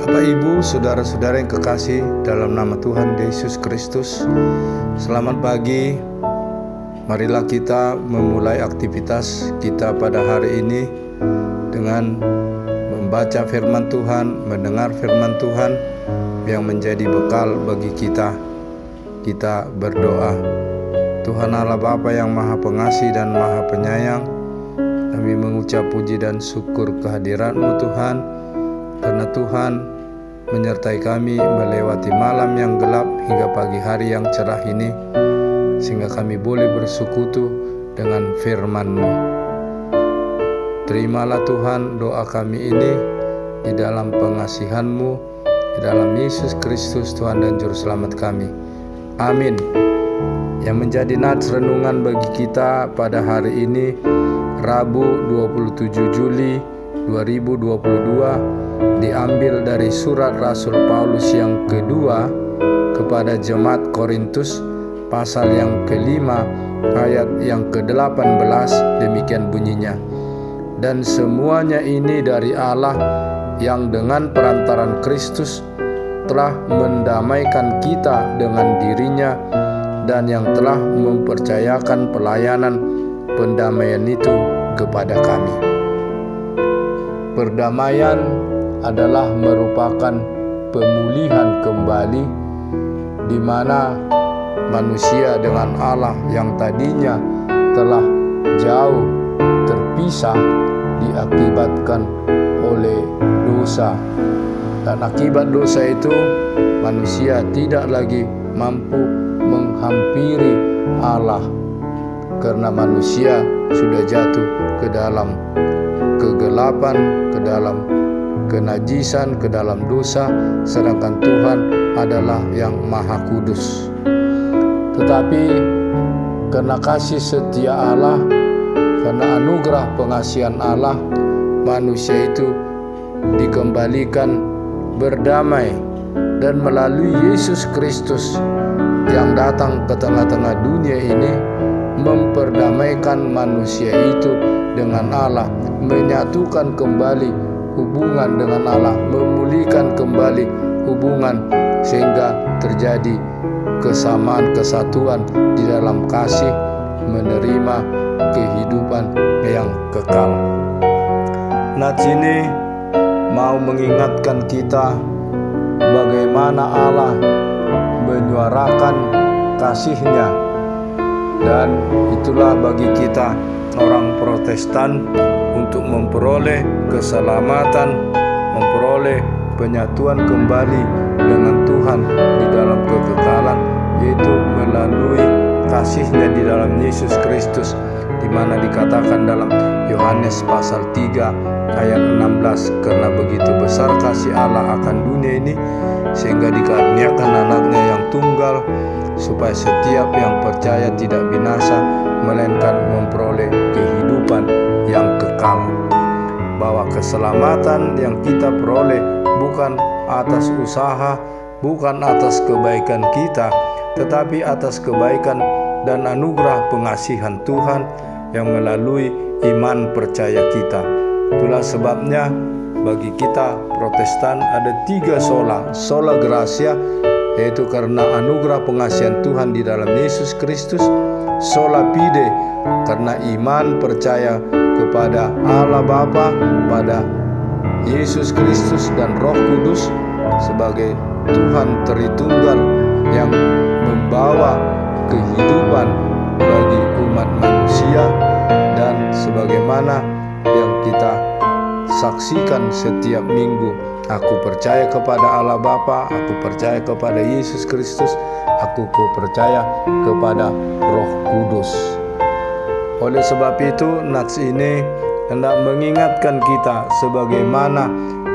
Bapak, Ibu, saudara-saudara yang kekasih dalam nama Tuhan Yesus Kristus, selamat pagi. Marilah kita memulai aktivitas kita pada hari ini dengan membaca firman Tuhan, mendengar firman Tuhan yang menjadi bekal bagi kita. Kita berdoa. Tuhan Allah Bapa yang Maha Pengasih dan Maha Penyayang, kami mengucap puji dan syukur kehadirat-Mu Tuhan, karena Tuhan menyertai kami melewati malam yang gelap hingga pagi hari yang cerah ini, sehingga kami boleh bersekutu dengan firman-Mu. Terimalah Tuhan doa kami ini di dalam pengasihan-Mu, di dalam Yesus Kristus Tuhan dan Juru Selamat kami. Amin. Yang menjadi nats renungan bagi kita pada hari ini, Rabu 27 Juli 2022, diambil dari surat Rasul Paulus yang kedua kepada jemaat Korintus, pasal yang kelima ayat yang ke-18. Demikian bunyinya: dan semuanya ini dari Allah yang dengan perantaran Kristus telah mendamaikan kita dengan dirinya, dan yang telah mempercayakan pelayanan pendamaian itu kepada kami. Perdamaian adalah merupakan pemulihan kembali, di mana manusia dengan Allah yang tadinya telah jauh terpisah diakibatkan oleh dosa. Dan akibat dosa itu manusia tidak lagi mampu menghampiri Allah, karena manusia sudah jatuh ke dalam kegelapan, ke dalam kenajisan, ke dalam dosa, sedangkan Tuhan adalah yang Maha Kudus. Tetapi karena kasih setia Allah, karena anugerah pengasihan Allah, manusia itu dikembalikan berdamai, dan melalui Yesus Kristus yang datang ke tengah-tengah dunia ini memperdamaikan manusia itu dengan Allah, menyatukan kembali hubungan dengan Allah, memulihkan kembali hubungan, sehingga terjadi kesamaan, kesatuan di dalam kasih, menerima kehidupan yang kekal. Nats ini mau mengingatkan kita bagaimana Allah menyuarakan kasih-Nya, dan itulah bagi kita orang Protestan untuk memperoleh keselamatan, memperoleh penyatuan kembali dengan Tuhan di dalam kekekalan, yaitu melalui kasih-Nya di dalam Yesus Kristus, di mana dikatakan dalam Yohanes pasal 3 ayat 16, karena begitu besar kasih Allah akan dunia ini, sehingga dikaruniakan anaknya yang tunggal, supaya setiap yang percaya tidak binasa, melainkan memperoleh kehidupan yang kekal. Bahwa keselamatan yang kita peroleh bukan atas usaha, bukan atas kebaikan kita, tetapi atas kebaikan dan anugerah pengasihan Tuhan yang melalui iman percaya kita. Itulah sebabnya bagi kita Protestan ada 3 sola gratia, yaitu karena anugerah pengasihan Tuhan di dalam Yesus Kristus; sola fide, karena iman percaya kepada Allah Bapa, pada Yesus Kristus dan Roh Kudus sebagai Tuhan Tritunggal yang membawa kehidupan bagi umat manusia, dan sebagaimana yang kita saksikan setiap minggu, aku percaya kepada Allah Bapa, aku percaya kepada Yesus Kristus, aku percaya kepada Roh Kudus. Oleh sebab itu, nats ini hendak mengingatkan kita sebagaimana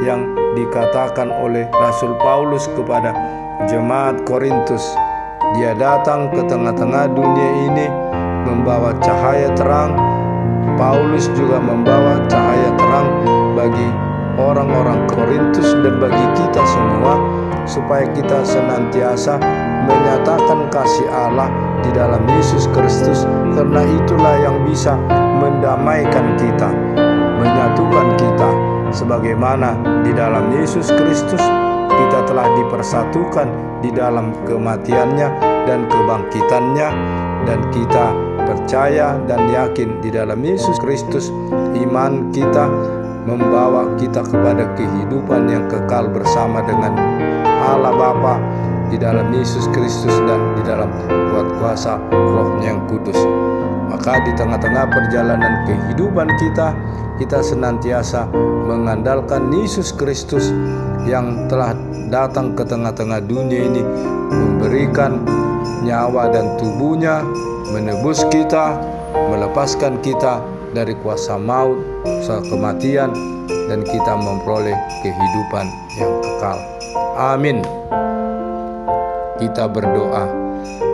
yang dikatakan oleh Rasul Paulus kepada jemaat Korintus. Dia datang ke tengah-tengah dunia ini membawa cahaya terang. Paulus juga membawa cahaya terang bagi orang-orang Korintus dan bagi kita semua, supaya kita senantiasa menyatakan kasih Allah di dalam Yesus Kristus, karena itulah yang bisa mendamaikan kita, menyatukan kita, sebagaimana di dalam Yesus Kristus kita telah dipersatukan di dalam kematiannya dan kebangkitannya, dan kita percaya dan yakin di dalam Yesus Kristus. Iman kita membawa kita kepada kehidupan yang kekal bersama dengan Allah Bapa di dalam Yesus Kristus dan di dalam kuat kuasa Roh-Nya yang kudus. Maka di tengah-tengah perjalanan kehidupan kita, kita senantiasa mengandalkan Yesus Kristus yang telah datang ke tengah-tengah dunia ini, memberikan nyawa dan tubuhnya, menebus kita, melepaskan kita dari kuasa maut, kuasa kematian, dan kita memperoleh kehidupan yang kekal. Amin. Kita berdoa.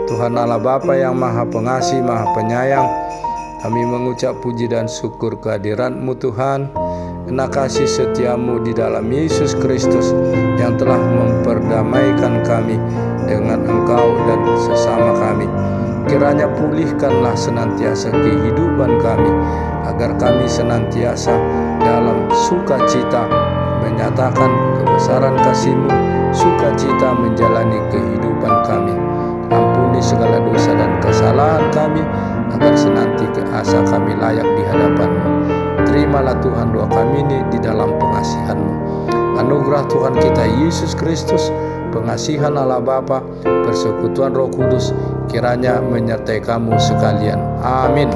Tuhan Allah Bapa yang Maha Pengasih, Maha Penyayang, kami mengucap puji dan syukur kehadiran-Mu Tuhan, karena kasih setia-Mu di dalam Yesus Kristus yang telah memperdamaikan kami dengan Engkau dan sesama kami. Kiranya pulihkanlah senantiasa kehidupan kami, agar kami senantiasa dalam sukacita menyatakan kebesaran kasih-Mu, sukacita menjalani kehidupan kami. Ampuni segala dosa dan kesalahan kami, agar senantiasa kami layak di hadapan-Mu. Terimalah Tuhan doa kami ini di dalam pengasihan-Mu. Anugerah Tuhan kita Yesus Kristus, pengasihan Allah Bapa, persekutuan Roh Kudus, kiranya menyertai kamu sekalian. Amin.